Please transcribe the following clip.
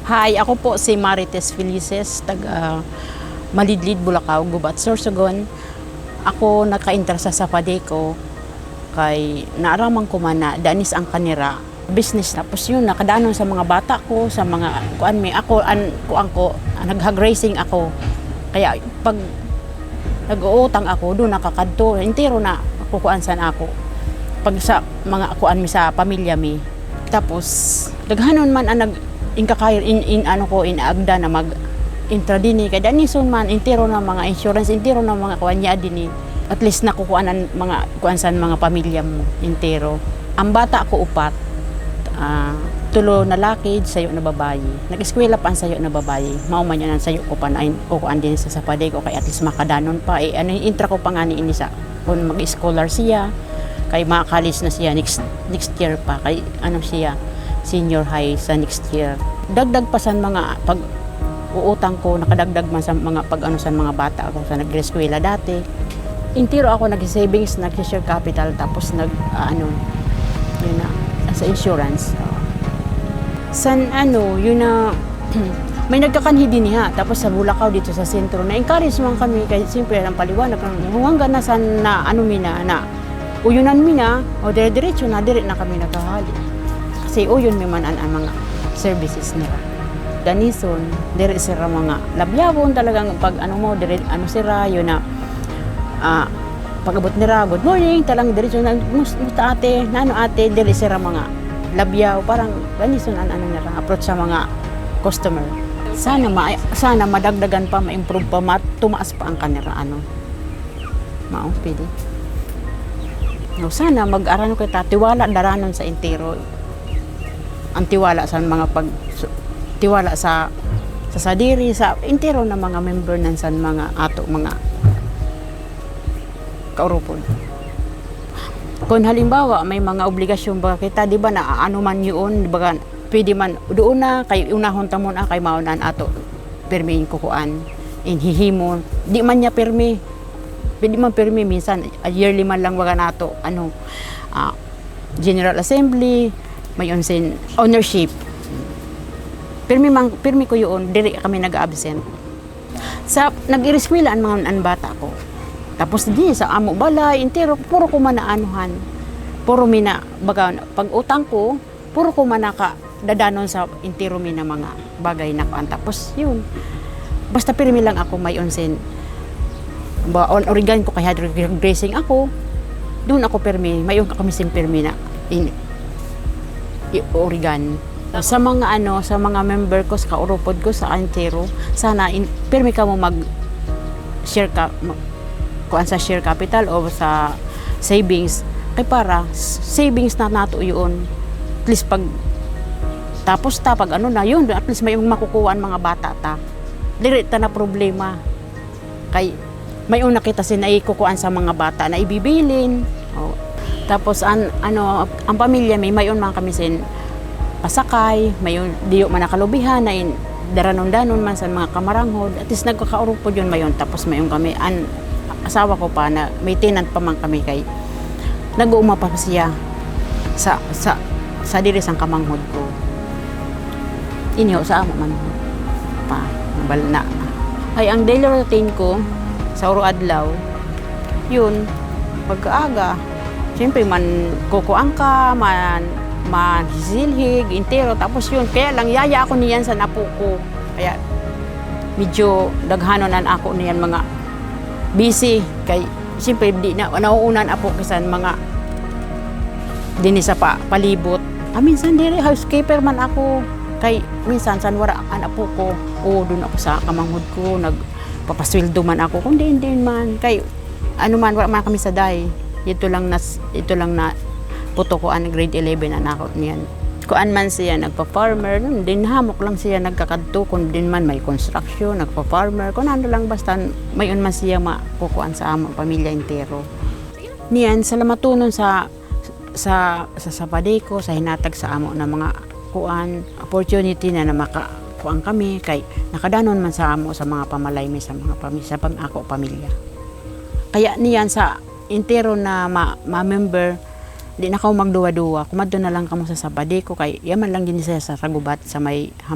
Hi, ako po si Marites Felices, taga Malidlid, Bulacau, Gubat, Sorsogon. Ako naka-interest sa Padeco kay naaramang ko man na danis ang kanira business, tapos yun nakadaanon sa mga bata ko, sa mga kuan mi ako naghag racing ako, kaya pag nag-uutang ako doon nakakadto entero na kukuan san ako pag sa mga kuan mi sa pamilya mi. Tapos daghanon man ang inkakair in agda na mag intradini kay danison man intero na mga insurance, intero na mga kuan niya dinhi, at least nakukuanan mga kuan san mga pamilya mo intero. Ang bata ko upat, tulo na laki, sayo na babayi. Nag-eskwela pa ang sayo na babayi. Mao man yun ang sayo ko pa na kukuan din sa Padeco kay at least makadanon pa. Intra ko pa nga ni ini sa kung mag-scholar siya kay makalis na siya next year pa kay siya senior high sa next year. Dagdag pa san mga pag uutang ko, nakadagdag man sa mga pag sa mga bata ako sa nag-eskwela dati. Intiro ako nag-savings, nag-share capital, tapos yun na sa insurance. San yun na may nagkakanhi din niya. Tapos sa Bulacau dito sa sentro na encourage man kami kay siyempre ang paliwanag hanggang na san na na uyunan mina o dire-diretso na dire na kami nagahali. Kasi uyon mi man ang mga services nila. Danison, dire sira mga labyabon talagang pag mo dire sira yun na pag-abot nila, good morning, talang diretso na musta ate, ate, dire sira mga labyaw, parang danison nila approach sa mga customer. Sana madagdagan pa, ma-improve pa, tumaas pa ang kanira mao pili. No, sana mag-arano kay tiwala daranon sa intero. Ang tiwala sa mga tiwala sa sadiri sa intero na mga member nan san mga ato mga kaurupod. Kung halimbawa may mga obligasyon ba kita, di ba na man yun, di ba pwede man doon na kay unahon tamon kay maunan ato permiin kukuan inhihimo di man niya permi. Pwede man permi minsan yearly man lang waga nato General Assembly may onsin ownership. Permi ko yun, diri kami nag-absent. Sa nag-ireskwela ang mga bata ko. Tapos di sa amo balay, intero, puro ko man naanuhan. Puro mina, baga, pag utang ko, puro ko man dadanon sa intero mina mga bagay na kuan. Tapos yun, basta permi lang ako may onsin. On Oregon ko kaya grazing ako, doon ako permi, may yung kami sin permi na in Oregon. Sa mga sa mga member ko sa kaurupod ko sa intero, sana permi ka mo mag share ka kuan sa share capital o sa savings kay para savings na nato yun. At least pag tapos pag na yun, at least may makukuhaan mga bata ta. Dili ta na problema. Kay may una kita kukuhaan sa mga bata na ibibilin. Tapos ang pamilya mayon man kami sin pasakay, mayon diyo man nakalubihan na daranon-danon man sa mga kamaranghod. At least nagkakaurupod yun mayon. Tapos mayon kami asawa ko pa na may tenant pa man kami kay nag-uuma pa siya sa diri sang kamanghod ko. Inyo sa amo man pa bal na. Ay ang daily routine ko sa uro adlaw yun pagkaaga siyempre man kukuang ka man hisilhig intero, tapos yun kaya lang yaya ako niyan sa napo ko kaya medyo daghanon ako niyan mga busy kay siyempre di na nauunan apo kisan mga dinhi sa palibot. Minsan diri housekeeper man ako kay minsan san wara ang apo ko doon ako sa kamanghod ko nagpapasweldo man ako kung din man kay man wala man kami sa day. Ito lang na puto ko grade 11 anak niyan. Kuan man siya nagpa-farmer, din hamok lang siya nagkakadto kung din man may construction, nagpa-farmer, kung lang basta mayon man siya makukuan sa among pamilya intero. Niyan salamatunon sa Padeco sa hinatag sa amo na mga kuan opportunity na makakuan kami kay nakadanon man sa amo sa mga pamalaymi sa mga ako pamilya. Kaya niyan sa intero na ma-member di na ka magduwa-duwa, kumadto na lang kamo sa Padeco kay yaman lang din siya sa Gubat sa may